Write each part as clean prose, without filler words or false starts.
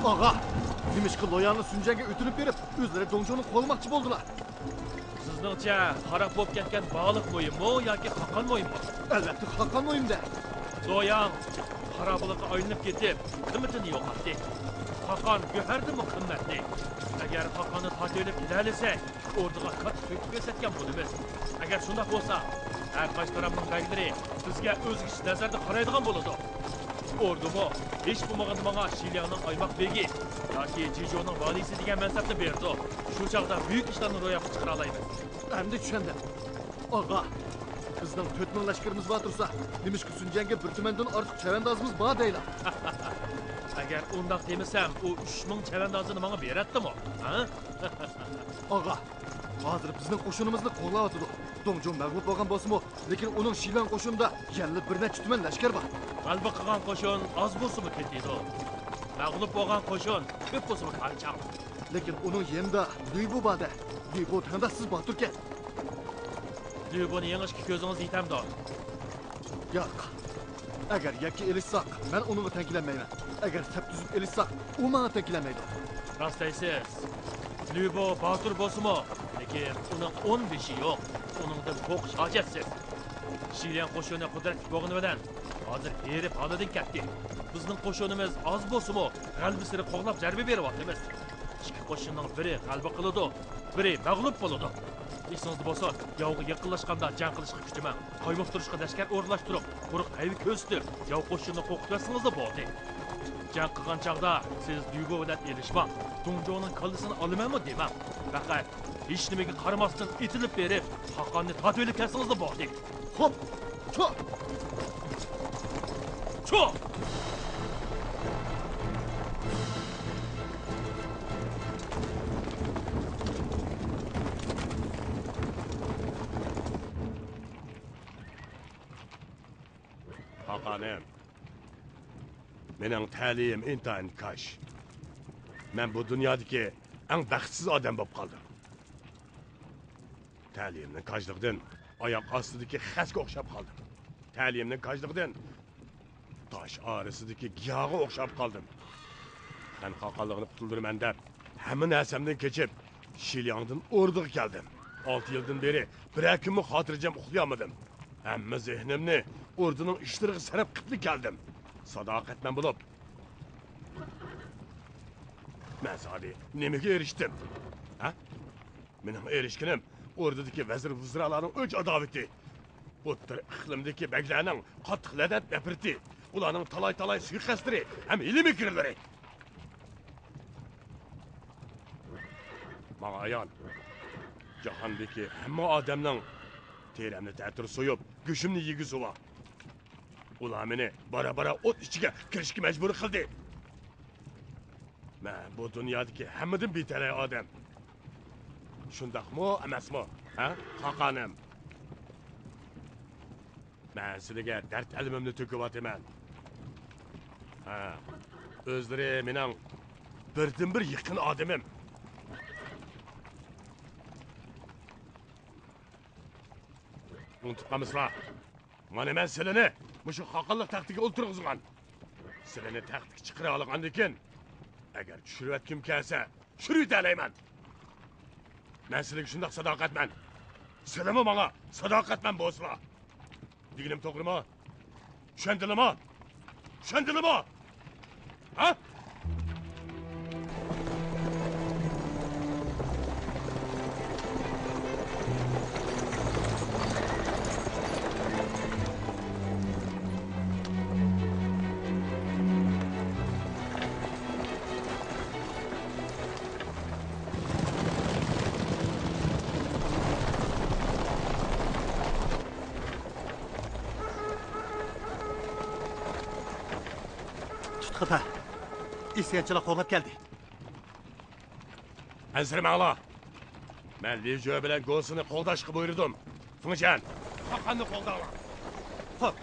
Ağa, demişki loyanı Süncen'e ötürüp verip özleri Dongjon'u kovmakçı oldular. Sizningcha xarab bo'lib ketgan baliq mo'yinmi yoki Hakan mo'yinmi? Elbette Hakan moyimda. Zoyan xarobalikqa aylanib ketib, qimmatini yo'qotdi. Hakan go'hardimi qimmatli? Agar Hakanni tatib kelalisak, o'rniga katta to'kib ko'rsatgan bo'lamiz. Agar shunday bo'lsa, har qaysi tarafning baglari bizga o'zgacha nazarda qaraydigan bo'ladi. Ordumi hech bo'lmaganda menga Shiliangning aymoq begi yoki Jijoning valisi degan mansabni berdi. Shu chaqda buyuk ishlarni ro'yobga chiqara olamiz. Endi tushundim. Ağa, bizning 4000 lashkarimiz bor tursa, demişki Süncen'e bir tumandan ortiq chavandozimiz bor deylar. Agar undaq demasam, u 3000 chavandozini menga beradimi? Ha? Ağa, hozir bizning qo'shinimizni qo'llayotdi. Dongjon mag'lub bo'lgan bo'lsa-mu, lekin uning Shilan qo'shinida yangi bir necha tuman lashkar bor. G'alaba qilgan qo'shin oz bo'lsa-mu ketdi. Mag'lub bo'lgan qo'shin ko'p bo'lsa-mu qancha. Lekin uning yanında Lüybu borda. Lüybu tanda siz bor turgan. Lüybuni yengishga ko'zingiz yetamdi. Yo'q. Agar yakka elishsaq, men uni tankilanmayman. Agar sap tuzib elishsaq, u meni tankilanmaydi. Rastlaysiz. Lüybu botur bo'lsa-mu, lekin uning 15i yo'q. Uningda qo'qish hojatsiz. Shilian qo'shini qudratli bo'lgani bilan hozir erib holidan ketdi. Bizning qo'shinimiz oz bo'lsa-mu, g'albisini qo'g'lab zarba beryapmiz. Ikki qo'shinning biri g'alba qiladi, biri mag'lub bo'ladi. Esingizda bo'lsa, yovga yaqinlashganda jang qilishga kuchaman. Qaymoq turishga lashkar o'rlashtirib, quruq hayvi ko'zitib, yov qo'shinni qo'rqitsangiz bo'ldi. Jang qilgan chaqda siz Lüybu bilan elishmang. Dongjonning kallasini olamanmi demam. Faqat hech nimaga qaramasdan etilib berib, Hakanni tatib olib kelsangiz bo'ldi. Hop! Ço! Ço! Hakanem, mening ta'lim intayin kaş. Men bu dünyadaki en baxtsiz odam bo'lib qoldim. Ta'limning kajligidan oyoq ostidagi xasga o'xshab qoldim. Ta'limning kajligidan tosh orasidagi giyohga o'xshab qoldim. Men qaqalligini qutuldirman deb hamma narsamdan kechib Shiliangdan Orduga keldim. 6 yildan beri bir kunmi xotirjam uxlayolmadim. Hamma zehnimni Orduning ishlariga sarf qilib keldim. Sadoqatman bo'lib. Men sadi nimaga erishdim? Ha? Mening erishganim Ordudagi vazir vuzralarning o'ch adovati. O'ttir iqlimdagi baglarning qattiq ladat nafrati, ularning talay-talay suiqastlari ham ilm kirlari. Menga ayon, jahondagi hamma odamning teramni ta'tir so'yib, go'shimni yegisi bor. Ular meni bara-bara o't ichiga kirishga majbur qildi. Men bu dunyodagi hammadan betalay odam. Shundaqmi, emasmi? Ha? Haqanim. Men sizlarga dard alimimni to'kib o'taman. Ha. O'zlari mening birdan-bir yaqin odamim. Unutqamizlar. Mana men sizlarni mushu haqonliq taxtiga o'ltirg'izgan. Sizlarni taxtga chiqara olgandan keyin agar tushirayotgim kelsa, tushirib alayman. Men sizlarga shundoq sadoqatman. Sizlarmi menga sadoqatman bo'lsizlar. Deginim to'g'rimi? Tushundingizmi? Tushundingizmi? Ha? Xata. İsyanchilar qo'llab keldi. Ansirmanglar. Men Lijo bilan Gosini qo'g'dashga buyurdim. Fungjan, Haqqanni qo'g'danglar. Xo'p.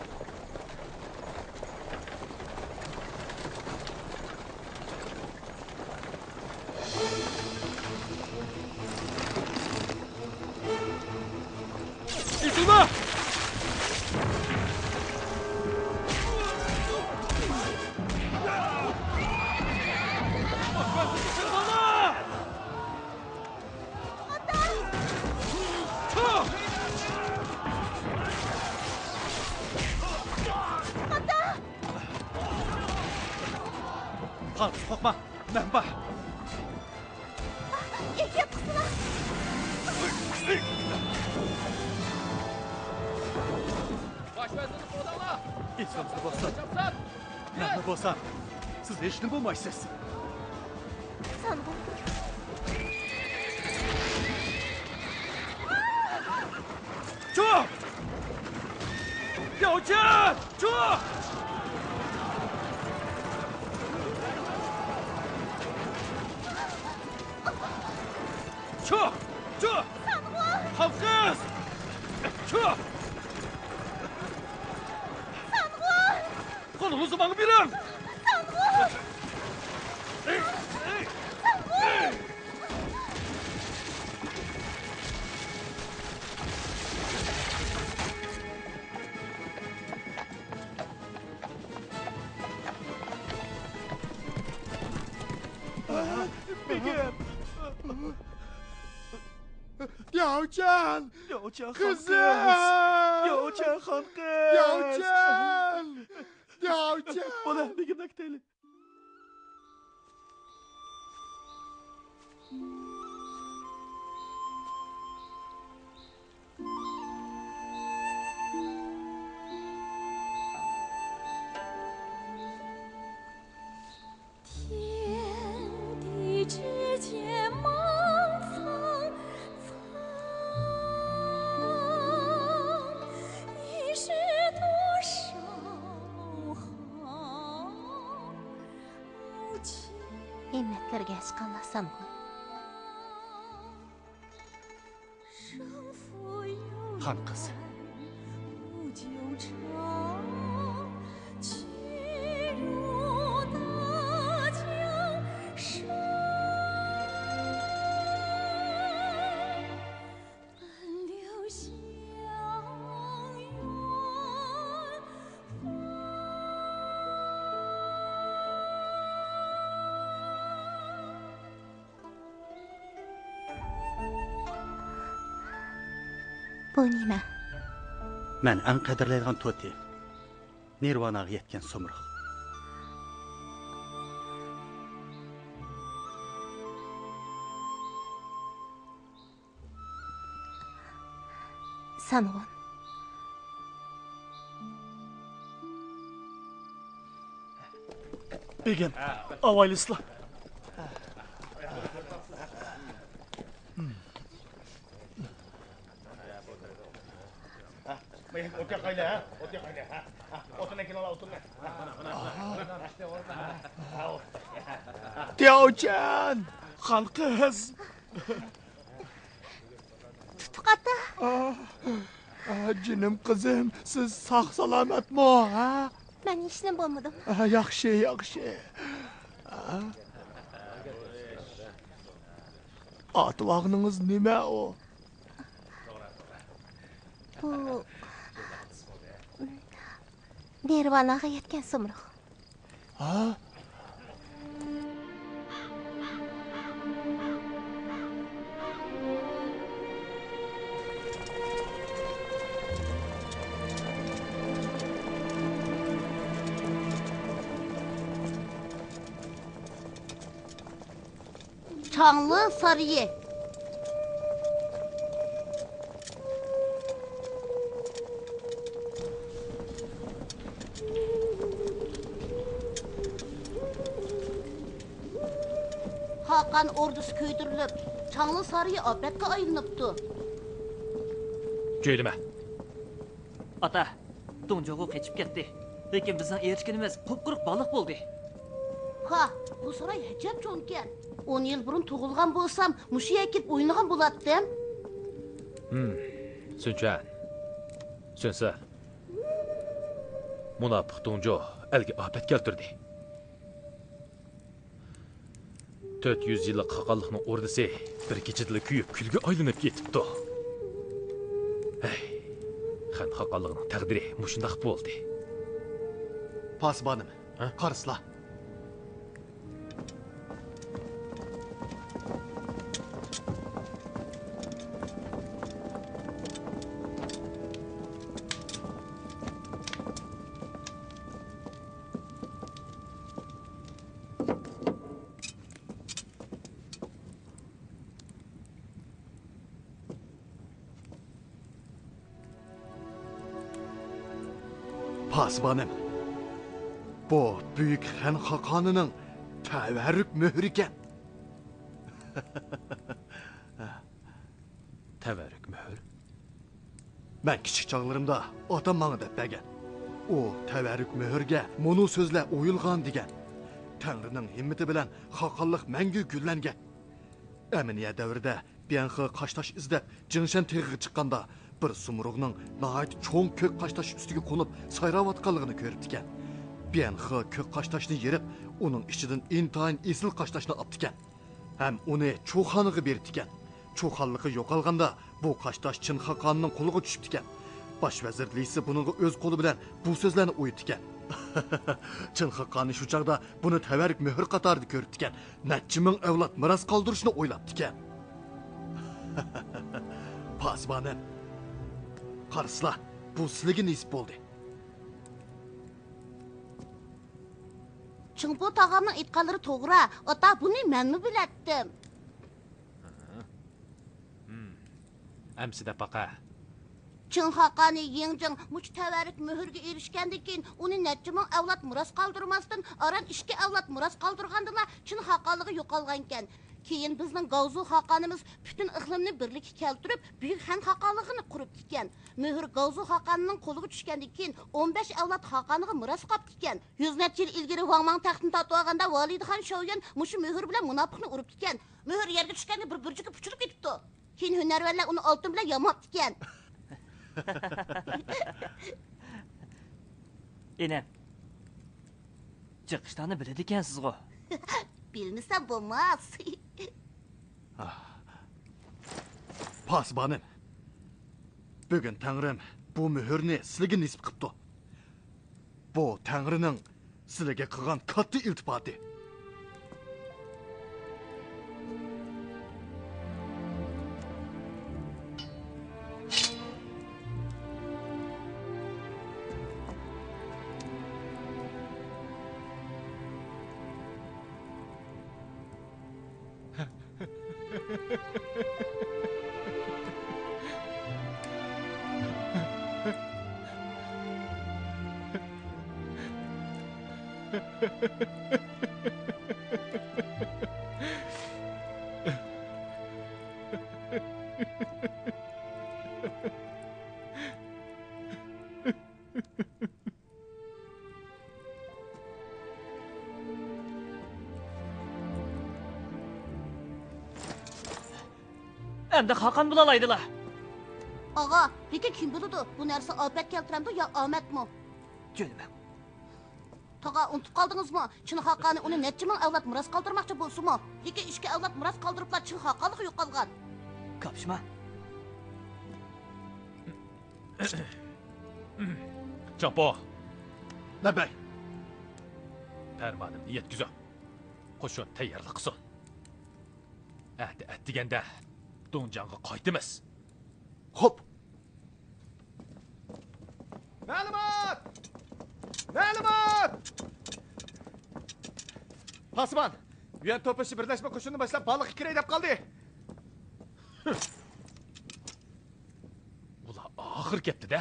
İtilma! Ketdilar. Baş vazirni qo'ldanlar. Esimizni bossan, Chapsan. nima bossan, siz hech nima bo'lmaysiz. Sanğun. Chuq! Yovchan! Chuq! Chuq! Chuq! Sanğun. Xalqız! Chuq! Sanğun. Qo'lingizni menga bering! Sanğun. Ey! Yovchan! Yovchan Kızım! Yovchan xon qiz. Yovchan! Yovchan! Bola, begimdan ketaylik. Himmetlerge aşkanlar Sanğun. Xan qiz, Bu nima? Men eng qadrlaydigan to'ti. Nirvanaga yetgan so'mriq. Sanğun. Begim, avaylısla. Yovchan! Xon qiz. Tutuqata. Jinim qizim, siz sog' salomatmi, ha? Men hech nima bo'lmadim. Yaxshi, yaxshi. Atvog'ningiz nima o? Bu Nirvanaga yetgan so'mriq. Ha? Çanlı Sarıye. Hakan ordusu köydürülüp Çanlı Sarıye afetga aylanıptı. Jo'ylama. Ata, Do'njo'ga qechib ketdi. Lekin bizning erishganimiz qupquruq baliq bo'ldi. Ha, bu saray hecep çoğunken. 10 yıl burun tuğulgan bolsam, muşuya ekip oynagan bulattım. Sunchan. Sunsa. Munofiq Do'njo elga ofat keltirdi. 400 yillik qaqalliqning o'rdisi bir kechada kuyib kulga aylanib ketibdi. Hey, xan qaqalliqning taqdiri mushundaq bo'ldi. Pasbanim, Ha? qarısla. Pasbanım. Bu büyük Xen Hakanı'nın təvərrük möhrü ekan. Təvərrük möhür. Mən kiçik çağlarımda atam bana dep bəgən. O təvərrük möhürgə mono sözlə oyulğan degan. Tanrının himmeti bilan Hakanlıq məngü gülləngan. Əminiyə dövrdə Biyanxı qaştaş izləb Jingshan teğiga chiqqanda bir sumruğның nəhayət çoğ kök qaştaş üstüge konub sayravatqanlığını görüp diken. Biyanxı kök qaştaşını yerib onun içidən intayın esil qaştaşını apdı diken. Hem onu çoğanığı berip diken. Çoğanlığı yo'qolganda bu qaştaş Çin Hakanının qoluga tushib diken. Baş vazir Lisi bununla öz qolu bilan bu sözlerini uyut diken. Çin Hakanı şu çağda bunu təvərrük möhür qatardı görüp diken. Neçə min evlat miras qaldırışını oylap diken. Pasbanım. Qarısla, bu sizlarga nisib bo'ldi. Çınpo tağamın aytqanlari to'g'ri. Ota, buni menmi bilatdim. Әмсіде пақа. Çin Hakanı Yingjing muş təvərrük möhürgə erişkəndən keyin onu neçə min avlod miras qaldırmasdan aran 2 avlod miras qaldırğandılar. Çin Hakanlığı yo'qolgan ekan. Keyin bizning Gavzu Hakanımız bütün iqlimni birlikka keltirib, Büyük Han Hakanlığını qurib ekan. Möhür Gavzu Hakanının qoluga tushgandan keyin 15 avlod Hakanlığı miras qapti ekan. 100 necha yil ilgari Wang Mang taxtini tatib olganda Validxon Shoyan mushu möhür bilan munofiqni urib ekan. Möhür yerga tushganda bir burjuga puchirib ketibdi. Keyin hunarvanlar uni oltin bilan yamabdi ekan. Enem. Chiqishlarni biladi ekansiz-ku. Bilmesem bo'lmas. Pasbanım. Bugün Tanrım bu möhürni sizlarga nisib qilibdi. Bu Tanrının sizlarga qilgan katta iltifoti. Endi Hakan bulalaydılar. Ağa, lekin kim biladi? Bu narsa afat keltiramdi yo omadmi? Jönmem. Tağa unutib qoldingizmi? Çin Hakanı uni necha ming avlod miras qoldirmoqchi bo'lsa-mu? Lekin 2 avlod miras qoldiriblar, Çin Hakanlığı yo'qolgan. Kapışma. Çampo. Ne bey? Fermanım niyet güzel. Qo'shin tayyorlik qilsin. Deganda Donjanga qaytimiz. Hop. Ma'lumot! Ma'lumot! Pasman, Yuan to'pishi birlashma qo'shinni boshlab baliq kiray deb qoldi. Ular oxir ketdi-da.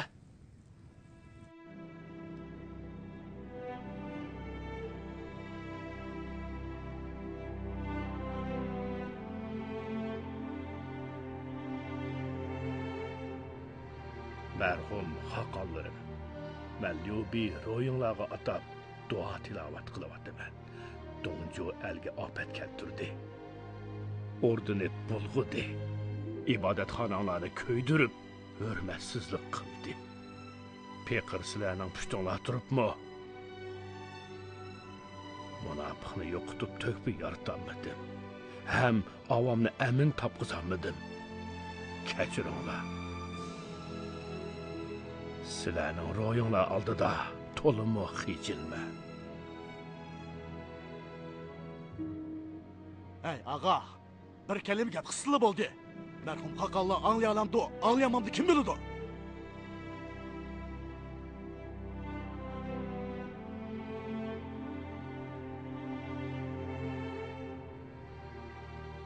Mərhum Hakanlarım, mən Lübi royunlarga atab dua tilavat qılıvatıman. Doncu əlgə afət keltirdi. Ordunu bulğudu. İbadətxanalarını köydürüb, hörmətsizlik qıldı. Pekir sizlərinin püştünlər turubmu? Münafıqni yoxutub tökbü yaratanmadım. Həm avamını əmin tapqızanmadım. Keçirinlər. Sizlərinin royunlar aldıda tolumu xicilmə. Ey ağa, bir kelime gap qısılı boldu. Merhum Hakanlı anlayalamdı, anlayamamdı kim bildi?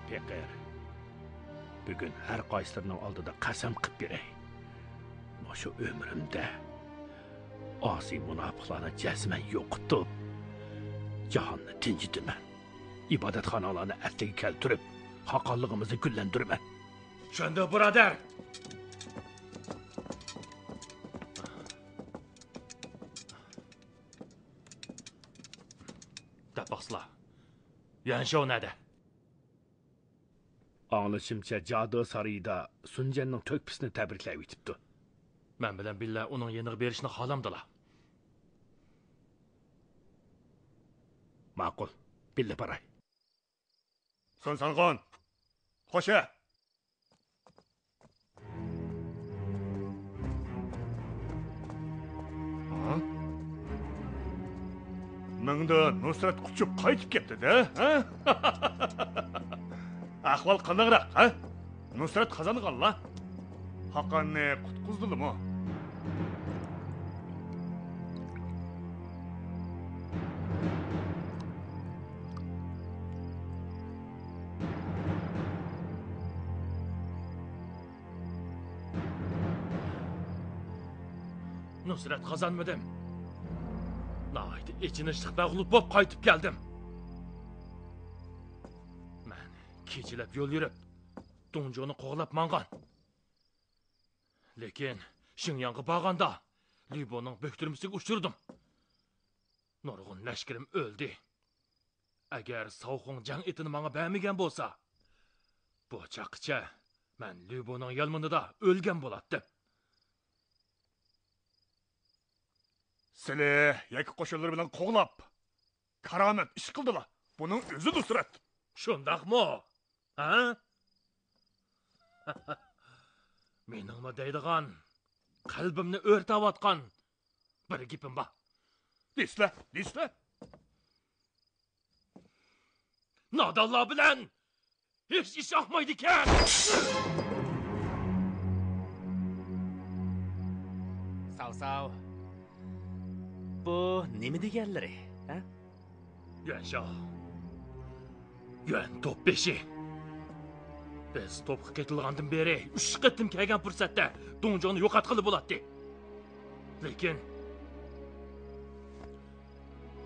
Pekir, bugün hər qayslarının aldıda qasam qıb birey. Şu ömrümdə Asi munofiqlarni jazman yo'qitib, jahonni tinchitaman. Ibodatxonalarni asliga keltirib, haqonligimizni gullantiraman. Shunda, birodar. Tapaqslar. Yanshov nada? Anglashimcha Jado sarayida Sunjanning to'kpisini tabriklab o'tibdi. Men bilan billa uning yeniga berishni xohlamdilar. Ma'qul, billa baray. Sonsangon, xo'sha. Mingda Nusrat quchib qaytib ketdi-da, ha? Ahvol qanaqroq, ha? Nusrat qazanganlar. Haqqanni qutqizdimi? Nusrat qazanmadim. Nahaydi içini mag'lub bo'lib qaytib keldim. Men kechilab yo'l yurib, Donjoni qo'g'lab mangan. Lekin Shinyangga borganda Liboning bo'ktirmisiga uchirdim. Nurg'un lashkarim o'ldi. Agar Sauxung jang etini menga bermagan bo'lsa, bu chaqcha men Liboning yalminida o'lgan bo'lardim. Sizlar yoki qo'shinlar bilan qo'g'lab, karomat ish qildilar. Buning o'zi Nusrat. Shundaqmi? Ha? Meningmi deydigan, qalbimni o'rtayotgan bir gapim bor. Desla. Nodonlar bilan hech ish yoqmaydi ekan. Sav. Bu nima deganlari, ha? Yuansho. Yuan top beshi. Biz topga ketilgandan beri 3 qatim kelgan fursatda Donjoni yo'qotqili bo'ladi. Lekin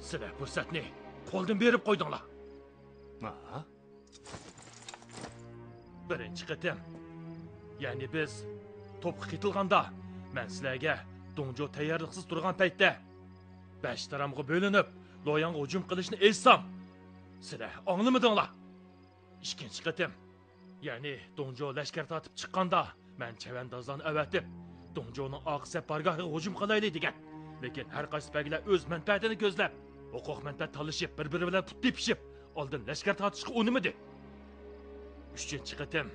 sizlar fursatni qo'ldan berib qo'ydinglar. Ha? Birinchi qatim. Ya'ni biz topga ketilganda men sizlarga Donjo tayyorliksiz turgan paytda 5 taramga bo'linib, loyanga hujum qilishni aytsam, sizlar anglamadinglar. Ikkinchi qatim. Ya'ni Donjo lashkar tortib chiqqanda men chavandozlarni avatib, Donjoning oq safargohiga hujum qilaylik degan. Lekin har qaysi paglar o'z manfaatini ko'zlab, huquq manfaat talashib, bir-biri bilan put tepishib, oldin lashkar tortishga unimidi. Uchinchi qatim.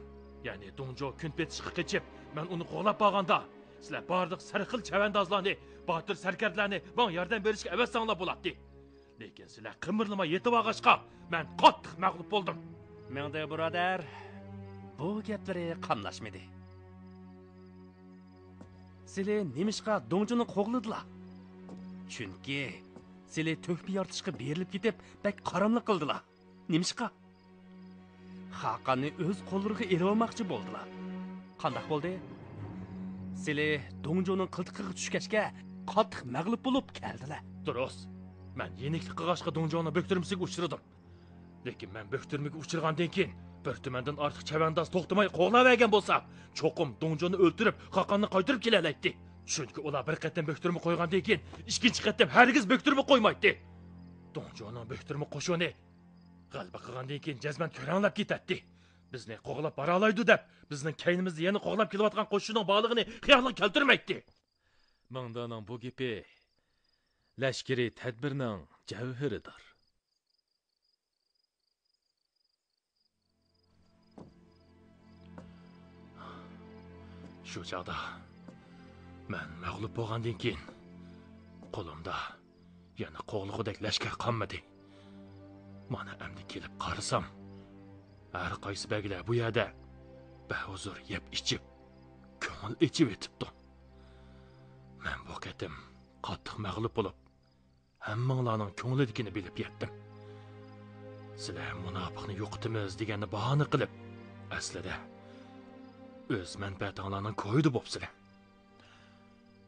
Ya'ni Donjo kun petishga qechib, men uni qo'g'lab qolganda, sizlar barliq sarxil chavandozlarni, botir sarkarlarni menga yordam berishga avatsanglar bo'ladi. Lekin sizlar qimirlamay yetib olg'achqa, men qattiq mag'lub bo'ldim. Menda birodar, bu gaplari qamlashmadi. Sizlar nimishqa Donjoni qo'g'ladilar? Chunki sizlar to'kpi yortishga berilib ketib, bak qaramlik qildilar. Nimishqa? Haqqani o'z qo'llariga elib olmoqchi bo'ldilar. Qanday bo'ldi? Sizlar Donjoning qiltiqiga tushgachga qattiq mag'lub bo'lib keldilar. Durust. Men yeniklik qilg'ashqa Donjoni bo'ktirmisiga uchirdim. Lekin men bo'ktirmiga uchirgandan keyin bir tumandan ortiq chavandoz to'xtamay qo'g'lavergan bo'lsa, cho'qim Donjoni o'ltirib, Haqqonni qaytarib kelalaydi. Chunki ular bir qatam bo'ktirmi qo'ygandan keyin ikkinchi qatam hargiz bo'ktirmi qo'ymaydi. Donjoning bo'ktirmi qo'shini g'alaba qilgandan keyin jazman ko'ranlab ketadi. Bizni qo'g'lab bora oladi deb, bizning kaynimizni yana qo'g'lab kelayotgan qo'shinning bog'lig'ini xiyolga keltirmaydi. Mingdaning bu gapi lashkariy tadbirning javhiridir. Shu chaqda men mag'lub bo'lgandan keyin qo'limda yana qo'g'lig'idek lashkar qolmadi. Mana endi kelib qarasam, har qaysi baglar bu yerda bahuzur yeb ichib, ko'ngil ichib etibdi. Men bu qatim qattiq mag'lub bo'lib, hammanglarning ko'ngilidagini bilib yetdim. Sizlar munofiqni yo'qitamiz deganni bahona qilib, aslida o'z manfaatinglarning ko'ydi bo'psizlar.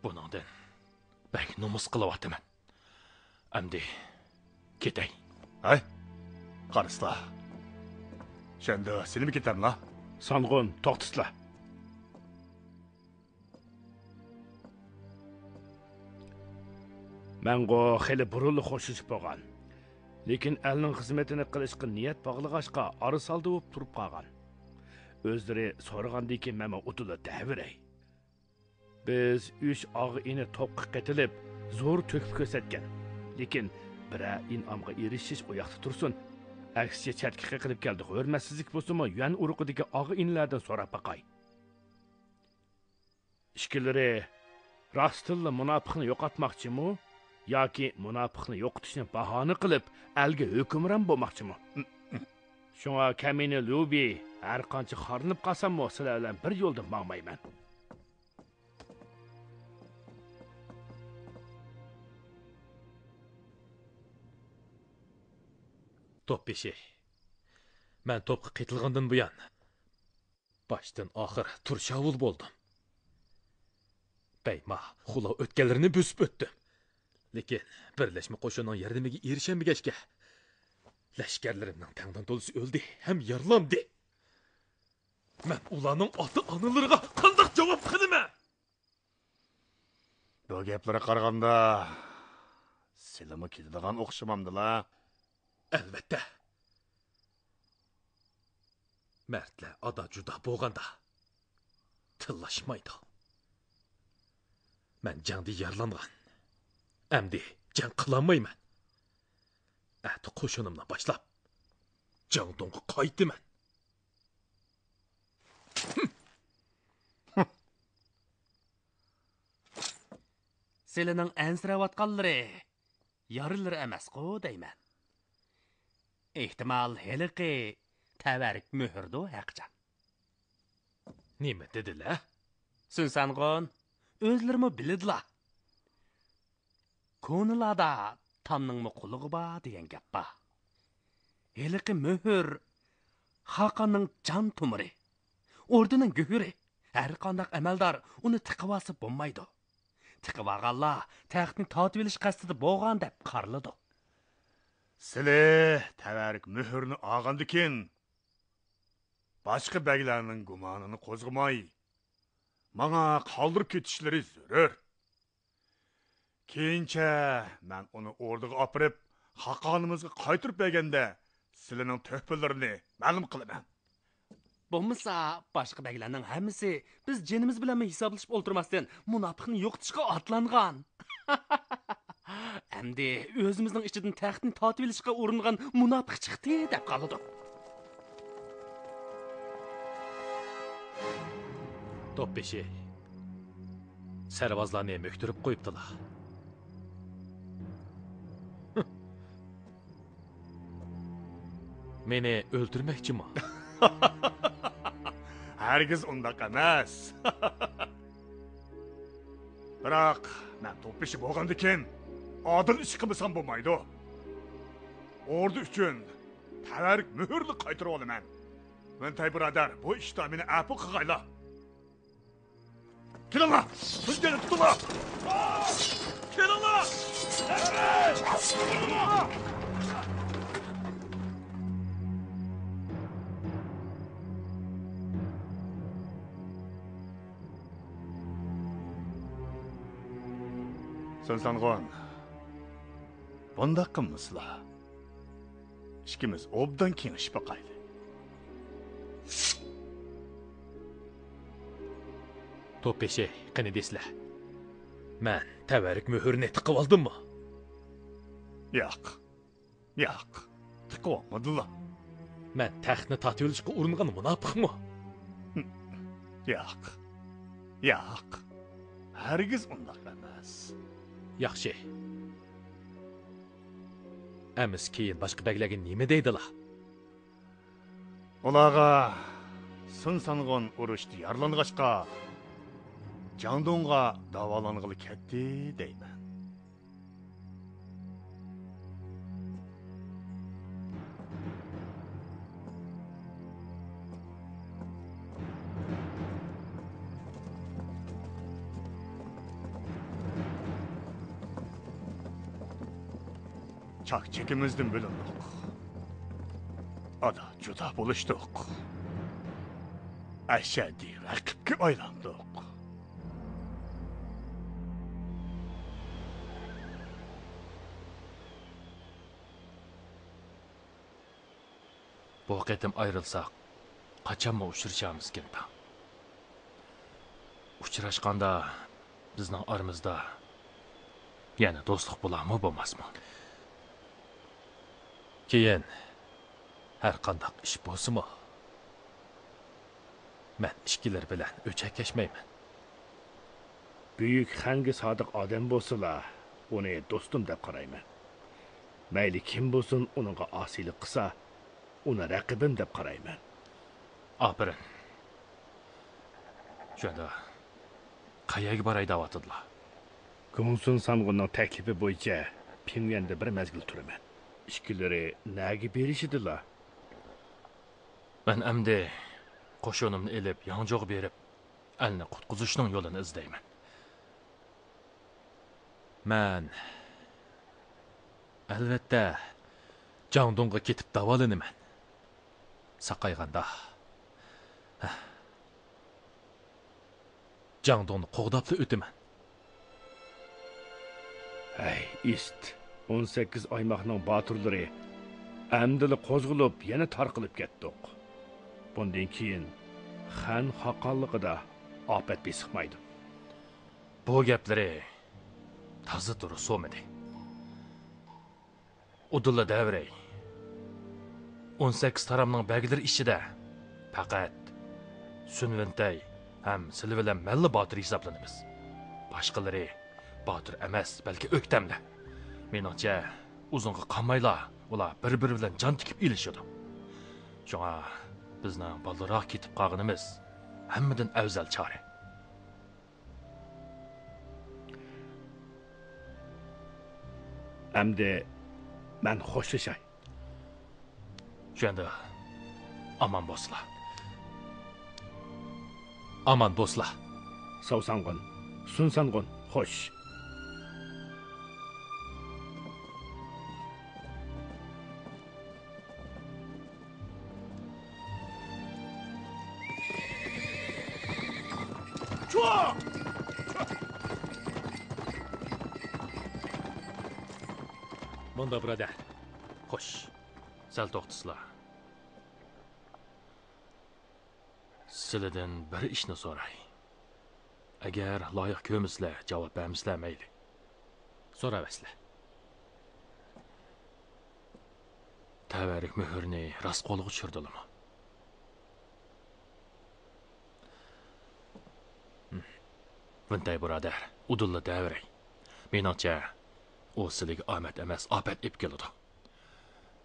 Buningdan Bak nomus qılıvatıman. Әмді, кетей. Ay, qarısla. Şende seni mi ketem la? Sanğın, to'xtasla. Məngo xeli burunlu xoşuşup bolğan. Lekin elning xizmetini qilishqa niyat bağlığaşqa arı saldı bo'lib turib qolgan. Özleri so'ragandan mama utula ta'viray. Biz 3 og'i ini to'pqa qetilib, zo'r to'kib ko'rsatgan. Lekin bira in'omga erishish oyoqda tursin. Aksicha chatkiqa qilib keldi. Hurmatsizlik bo'lsa-mu, yuan uruqidagi og'i inlardan so'rab baqay. Ishkilari rostilla munofiqni yo'qotmoqchimi yoki munofiqni yo'qotishni bahona qilib, elga hukmron bo'lmoqchimi? Shunga kamini Lubi har qancha xorlinib qolsam-mu, sizlar bilan bir yo'lda bormayman. Top beşi. Mən topqa qetilğandan buyan başdan axır turşavul boldum. Bəyma, xula ötkənlərini büsüp ötdüm. Lekin birləşmə qoşunun yardımıga erişənmigəşkə Leşkerlerimden təngdən dolusu öldü, hem yarlandı. Mən ulanın atı anılarına qandaq cavab qılıma? Bu gaplari qaraganda silimi ketadigan o'xshamamdi-la. Əlbəttə. Mərtlə ada juda bolğanda tıllaşmaydı. Mən cəngdə yarlanğan. Əmdi cəng qılanmayman. Əti qoşunumla başlap Cangdong'a qaytdı mən. Selenің әнсірәватқалары ярылыр әмәс-қо деймән. Ehtimal heliqi təvərik mühürdü həqcan. Nima dedilə? Sünsanğın, özlərimi bilidila. Konulada tamның quluğu ba degan gap ba. Heliqi mühür Xaqanның can tumuri, orduның gühüri. Hər qandaq əməldar onu tiqivası bulmaydı. Tiqivağalla taxtni tatib elish qasdida bo'lgan deb qarladı. Sili təvərik mühürünü ağandıkin başqa bəylərinin gumanını qozğumay mana qaldırıb ketişləri zörür. Keyinçə mən onu orduğa apırıb Xaqanımızga qaytırıb bəgəndə Silining töhpələrini ma'lum qilaman. Bo'lmasa boshqa baglarning hammasi biz jinimiz bilan hisoblashib o'ltirmasdan munofiqni yo'qotishga otlangan. Endi o'zimizning ichidan taxtni tatib olishga uringan munofiq chiqdi deb qoladi. Top beşi. Sarvazlarni möktürüp qo'yibdilar. Meni öldürmekçimi? Hergiz undaq emas. Biroq, men to'pishi bo'lgandikin, adil ish qilsam bo'lmaydi. Ordu uchun tarik muhrni qaytarib olaman. Mentay birodar, bu ishda meni afu qilg'ayla. Kelinglar, bizga tutinglar. Kelinglar! Sönsanğon, bunda qılmısla. İkimiz obdan kengişip baqaylı. Top beşi, qani desizlar. Mən təvərik möhürünü tiqib aldımmı? Yo'q. Yo'q. Tiqib olmadılar. Mən taxtni tatib olishga uringan munofiqmi? Yo'q. Yo'q. Hargiz undaq emas. Yaxshi. Əmiz keyin boshqa baglarga nima deydilar? Ularga Sönsanğon urushda yaralang'achqa Cangdong'a davolang'ili ketdi deyman. Çak-çekimizden bölündük. Ada juda buluştuk. Əşədi rəqibki aylandık. Bu qatim ayrılsak, qachonmi uchrashamiz ta? Uchrashganda bizning aramizda yana do'stlik bo'larmi, bo'lmasmi? Keyin har qanday ish bo'lsa-mu, men ishkilar bilan o'chakashmayman. Büyük xanga sodiq odam bo'lsa-la, uni do'stim deb qarayman. Mayli kim bo'lsin, uningga osiylik qilsa, uni raqibim deb qarayman. Aferin. Shunda qayerga boray da'vatidlar? Gongsun Samgunning taklifi bo'yicha Pingyanda bir mezgil turaman. Ishkilari naga berishidilar. Men endi qo'shinimni elib, Yangjo'ga berib, alni qutqizishning yo'lini izlayman. Men albatta Jangdongga ketib davolanaman. Saqayganda Jangdongni qo'g'dabli o'taman. Ay, ist 18 oymoqning boturlari amdili qo'zg'ilib, yana tarqilib ketdik. Bundan keyin Xan xoqonligida ofat besiqmaydi. Bu gaplari toza turi so'midi. Udulla davray 18 taramning bagilari ichida faqat Sunventay ham sizlar bilan malla botir hisoblanamiz. Boshqalari botir emas, balki o'ktamlar. Meningcha uzunga qolmaylar, ular bir-biri bilan jon tikib ilishadi. Shunga bizning bolaroq ketib qolganimiz hammadan afzal chora. Amdi men xo'shlashay. Shunda aman bo'lsizlar. Aman do'stlar. Savsangun, Sunsangun, xo'sh. Bunda birodar. Xo'sh. Sal to'xtasizlar. Sizlardan bir ishni so'ray. Agar loyiq ko'msizlar, javob bermisizlar mayli. So'rabasizlar. Tavarik muhrni rost qo'lga tushirdinglarmi? Bunday birodar, udulla davray. Meningcha u sizlarga omad emas, ofat ib keladi.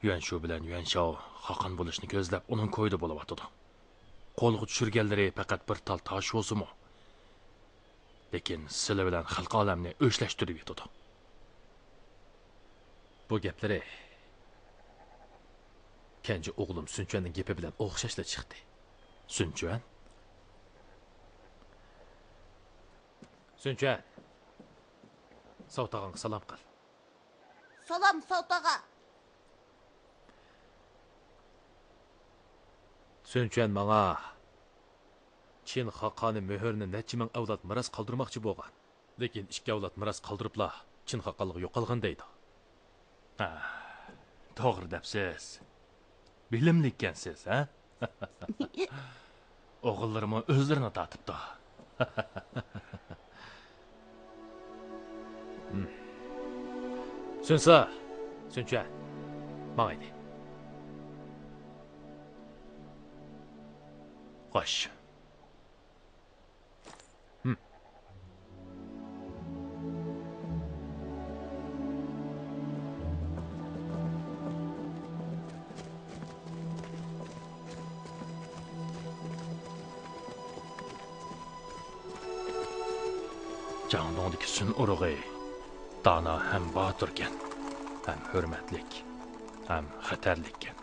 Yuanshu bilan Yuanshao Xoqon bo'lishni ko'zlab uning ko'yida bo'layotdi. Qo'lga tushirganlari faqat bir tal tosh o'simi. Lekin sizlar bilan xalq olamni o'shlashtirib yetadi. Bu gaplari kenji o'g'lim Sunchuanning gapi bilan o'xshashla chiqdi. Sunchuan? Sunchuan. Savtag'anga salom qil. Salam Savtaga. Sunchuan menga Chin Xoqoni muhrni necha ming avlod miros qoldirmoqchi bo'lgan. Lekin 2 avlod miros qoldiriblar, Chin Xoqonligi yo'qolgan deydi. Ha, to'g'ri debsiz. Bilimli ekansiz, ha? O'g'illarim o'zlarini tatibdi. Sunsa, Sunchuan, ma'ydi. Xo'sh. Jangdongdagi sun urug'i dana ham botirkan, ham hurmatlik, ham xatarlikkan.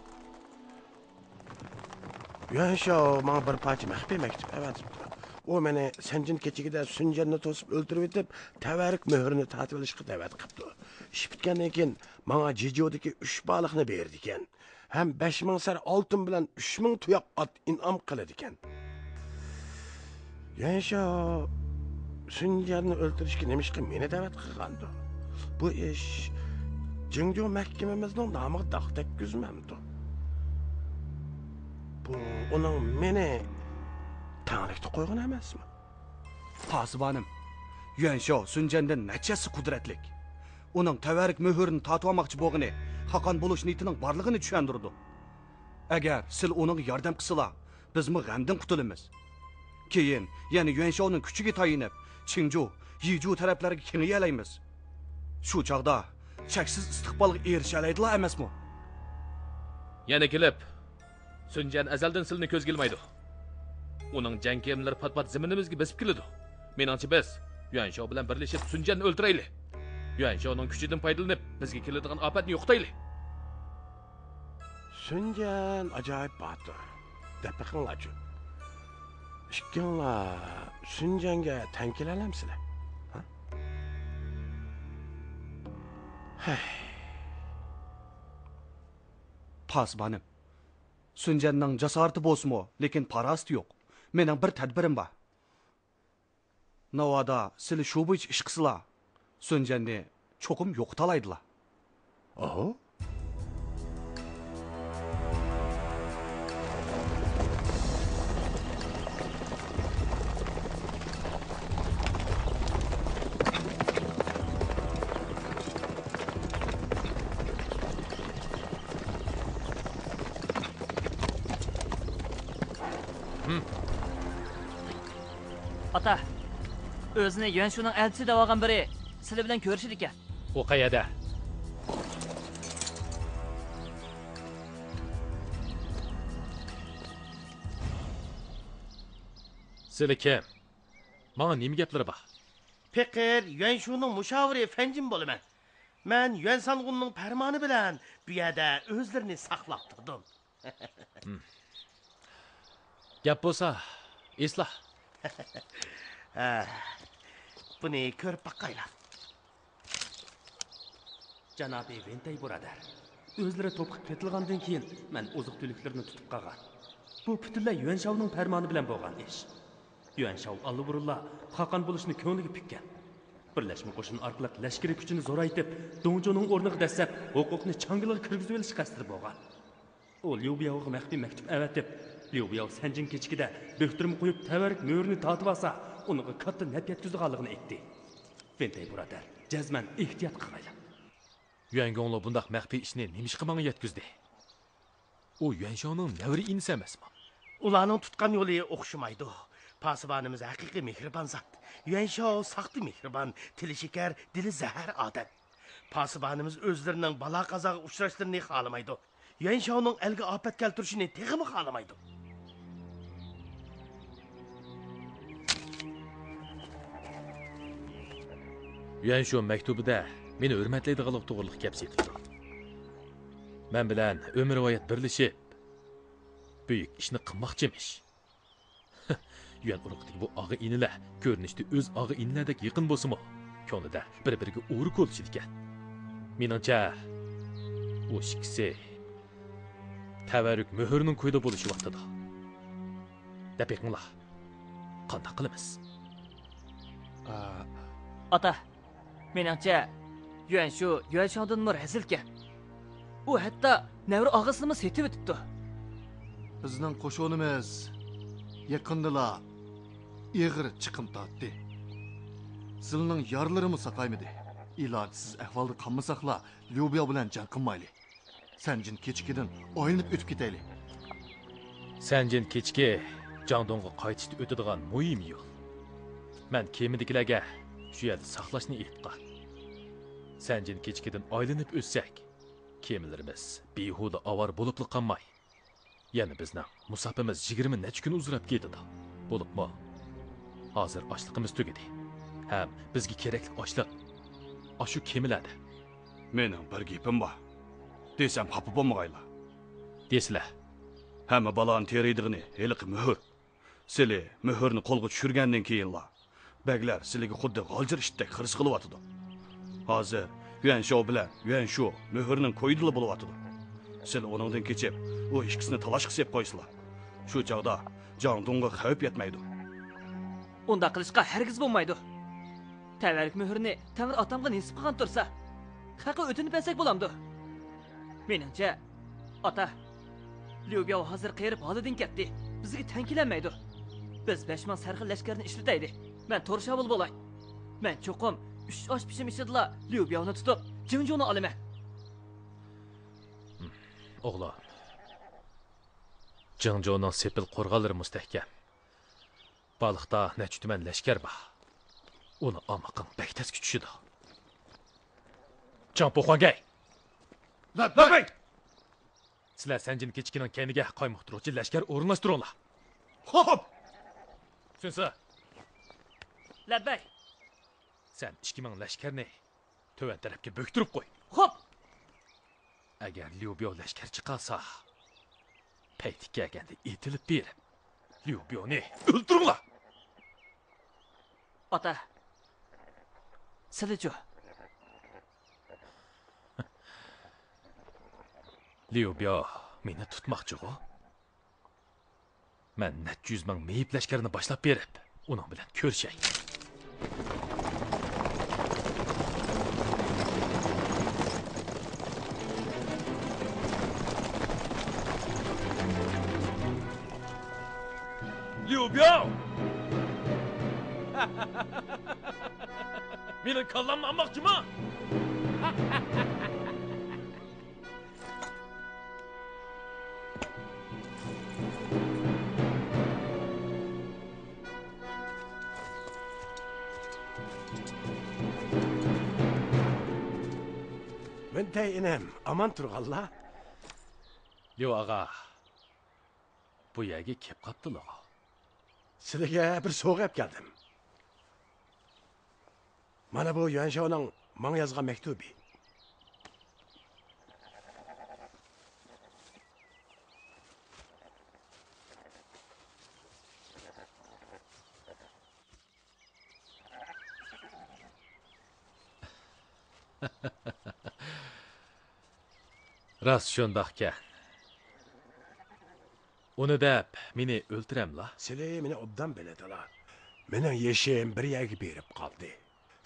Yuanshao menga bir parcha maxfiy maktub evatibdi. O meni Sanjin kechigida Sunjanni to'sib o'ldirib etib, tavarik muhrini tatib olishga da'vat qilibdi. Ish bitgandan keyin menga Jijodagi 3 baliqni berdi ekan. Ham 5000 sar oltin bilan 3000 tuyoq ot in'om qiladi ekan. Yansho Sunjanni o'ldirishga nimishqa meni da'vat qilgandi. Bu ish Jingjo mahkamamizning nomiga dog' tekkizmamdi. Bu uning meni tanrıqda qo'ygan emasmi? Pasibanim, Yuansho Sunjandan nachasi qudratlik. Uning tavarik muhrini tatib olmoqchi bo'lgani Xaqon bo'lish niyatining borligini tushundirdi. Agar siz uning yordam qilsizlar, bizmi g'amdan qutulamiz. Keyin yana Yuanshoning kuchiga tayinib, Qingju, Yiju taraflariga kengayalaymiz. Shu chaqda cheksiz istiqbolga erisha oladilar emasmi? Yana kelib, Sunjan azaldan silni ko'zga ilmaydi. Uning jang kiyimlari pat-pat ziminimizga besib keladi. Meningcha biz Yuansho bilan birlashib Sunjanni o'ldiraylik. Yuanshoning kuchidan foydalanib, bizga keladigan ofatni yo'qotaylik. Sunjan ajoyib botir. Dapaqinglarchi. Ishkinglar Sunjanga tang kelalamsizlar? Ha? Pasibanim, Sunjanning jasorati bo'lsa-mu, lekin parasti yo'q. Mening bir tadbirim bor. Navoda sizlar shu bo'yicha ish qilsizlar, Sunjanni cho'qim yo'qotalaydilar. Oho. Ata, o'zini Yuanshoning elchisi deb olgan biri sizlar bilan ko'rishdi ekan. O qayerda? Sizlar kim? Menga nima gaplari bor? Pekir Yuanshoning mushaviri Fanjin bo'laman. Men Yuan Sangunning farmoni bilan bu yerda o'zlarini saqlab turdim. Gap bo'lsa, esla. Buni ko'rib boqaylar. Janobi Ventay birodar, o'zlari to'piq ketilgandan keyin men oziq-tuliklarni tutib qolgan. Bu butunlay Yuanshoning farmoni bilan bo'lgan ish. Yuansho Alluburullah Xaqon bo'lishni ko'ngliga pikkan. Birlashma qo'shin orqali lashkari kuchini zo'raytib, Dongjoning o'rniga dastlab huquqni changiliga kirgizib olish qasdi bo'lgan. U Liubiyaga maxfiy maktub avatib, Liubiya Sanjin kechikida doktorni qo'yib tavarik mo'rini tatib olsa, unga katta naf yetkazganligini aytdi. Ventay birodar, jazman ehtiyot qilinglar. Yuangonglo bundaq maxfiy ishni nimishqa menga yetkazdi? U Yuanshoning navri inisi emasmi? Ularning tutgan yo'li o'xshamaydi. Pasibanimiz haqiqiy mehribon zot. Yuansho saxti mehribon, tili shakar, dili zahar odam. Pasibanimiz o'zlarining balo qazoga uchrashlarini xohlamaydi. Yuanshoning elga ofat keltirishini teg'imi xohlamaydi. Yuansho maktubida meni hurmatlaydiganlik to'g'riliq gap aytibdi. Men bilan umrvoyat birlashib buyuk ishni qilmoqchimish. Yuan urug'idagi bu og'i inilar ko'rinishda o'z og'i inilardek yaqin bo'lsa-mu, ko'nglida bir-biriga o'ri ko'lishidi ekan. Meningcha u ikkisi tavarruk muhrining qo'yda bo'lishi vaqtida. Dapiqinglar. Qanday qilamiz? Ata, meningcha Yuanshodan razilkan. U hatto navri og'asini setib o'tibdi. Bizning qo'shinimiz yaqindala ig'ir chiqim tortdi. Sizning yorlarimiz saqaymidi. Ilojsiz ahvolda qolmasaqla, Lyubiya bilan jang qilmaylik. Sanjin kechikidan o'yinib o'tib ketaylik. Sanjin kechki Jangdongga qaytishda o'tadigan muhim yo'l. Men kemidagilarga shu yerda saqlashni aytdim. Sanjin kechkidan oylanib o'tsak, kemilarimiz behuda avar bo'lib qolmay. Yana bizning musofimiz 20 necha kun uzrab ketdi. Bo'libmi? Hozir ochliqimiz tugadi. Ham bizga kerakli ochliq shu kemilarda. Mening bir gapim bor. Desam xafa bo'lmag'aylar. Deslar. Hamma balon teriydigini heliq muhr. Sili möhürni qo'lga tushirgandan keyinla baglar sizlarga xuddi g'aljir ishdek xirs qilyotidi. Hozir Yuansho bilan Yuansho möhürning qo'ydili bo'lyotidi. Siz onundan keçip o ikisini talaş qilib qo'ysizlar. Shu chaqda Jangdongga xavf yetmaydi. Unda qilishqa hargiz bo'lmaydi. Təvərik möhürünü Tanrı atamga nisib qilgan tursa, haqi o'tinib bersak bo'lamdi. Meningcha, ata, Liu Biao hozir qayerib holidan ketdi. Bizga tankilanmaydi. Biz 5000 sarxil lashkarni ishlataydi. Men To'rshavul bo'lay. Men cho'qim 3 osh pishim ishidla Liu Biaoni tutib, Jinjuni olaman. O'g'lim. Jinjoning sepil qo'rg'onlari mustahkam. Baliqda nechtuman lashkar bor. Uni amaqing bektas kuchishidi. Jampo Xuangay. Labay! Sizlar Sanjin kechkining kayniga qoymoq turuvchi lashkar o'rinlashtiringlar. Xo'p. Tushunsa? Labbay. Sen 2000 lashkarni to'van tarafga bo'ktirib qo'y. Xo'p. Agar Liu Biao lashkar chiqarsa, payti kelganda etilib berib, Liu Biaoni o'ldiringlar. Ota. Silichu. Liu Biao meni tutmoqchi-ku. Men 400 ming meyib lashkarini boshlab berib, uning bilan ko'rishay. Liu Biao! Mening kallamni olmoqchimi? Müntey inem, aman turg'alla. Liu ağa, bu yerga kelib qaptilar. Sizlarga bir so'g'ab keldim. Mana bu Yuanshoning menga yozgan maktubi. Ras shundaqkan. Uni deb meni o'ltiramla. Sizlar meni obdan biladilar. Mening yeshim bir yerga berib qoldi.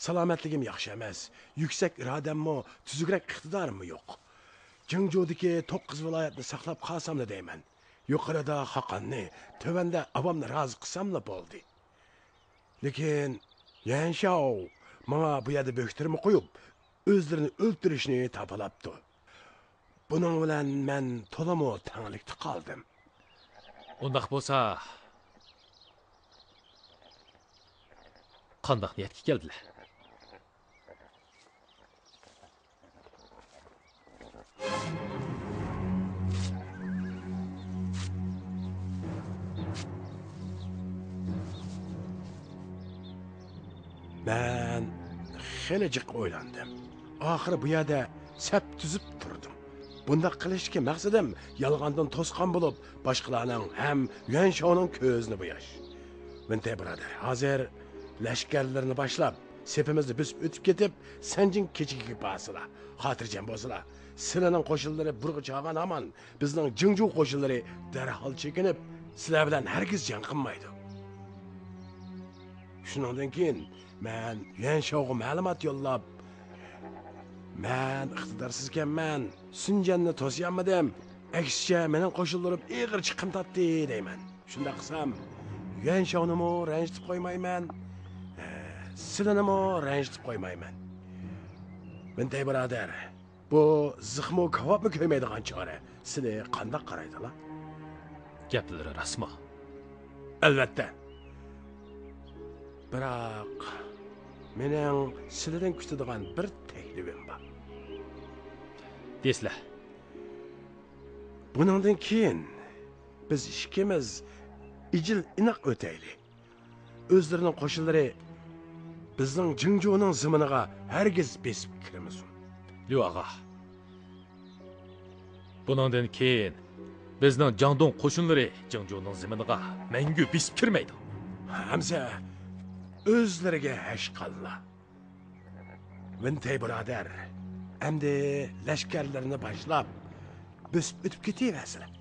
Salomatligim yaxshi emas. Yuksak irodammi, tuzukroq iqtidorim yo'q. Jinjodagi 9 viloyatni saqlab qolsamla deyman. Yuqorida Xoqonni, tövanda avomni rozi qilsamla bo'ldi. Lekin Yansho menga bu yerda bo'ktirma qo'yib, o'zlarini o'ltirishni tapalabdi. Buning bilan men to'lamo tanglikda qoldim. Undaq bo'lsa, qandoq niyatga keldilar? Ben xelicik o'ylandim. Oxiri bu yerda sap tuzib turdim. Bunda qilishga maqsadim yolg'ondan to'sqan bo'lib, boshqalarning ham Yuanshoning ko'zini bo'yash. Minte birodar, hozir lashkarlarni boshlab, sepimizni bosib o'tib ketib, Sanjin kechigiga basila, xotirjam bo'lsizlar. Sizlarning qo'shinlari burg'i chog'an hamon bizning Jinju qo'shinlari darhol chekinib, sizlar bilan hargiz jang qilmaydi. Shundan keyin men Yuanshoga ma'lumot yo'llab, men iqtidorsizman ekanman, Sinjanni to'syanmadim. Aksicha mening qo'shinlarim ig'ir chiqim topdi deyman. Shunda qilsam, Yuanshonimi ranjitib qo'ymayman. Sizlarni ranjitib qo'ymayman. Mintay birodar, bu zixmo kavobmi ko'ymaydigan chora. Sizlar qanday qaraydilar? Gaplari rasmo. Albatta. Biroq mening sizlardan kutadigan bir taklifim bor. Deslar. Bundan keyin biz ikkimiz ijil inoq o'taylik. O'zlarining qo'shinlari bizning Jinjuning ziminiga hargiz besib kirmasin. Liu ağa. Bundan keyin Bizning Jangdong qo'shinlari Jingjuning ziminiga mangu bisib kirmaydi. Hamza o'zlariga hash qalla. Vintay birodar, endi lashkarlarni boshlab, biz o'tib ketaverasizlar.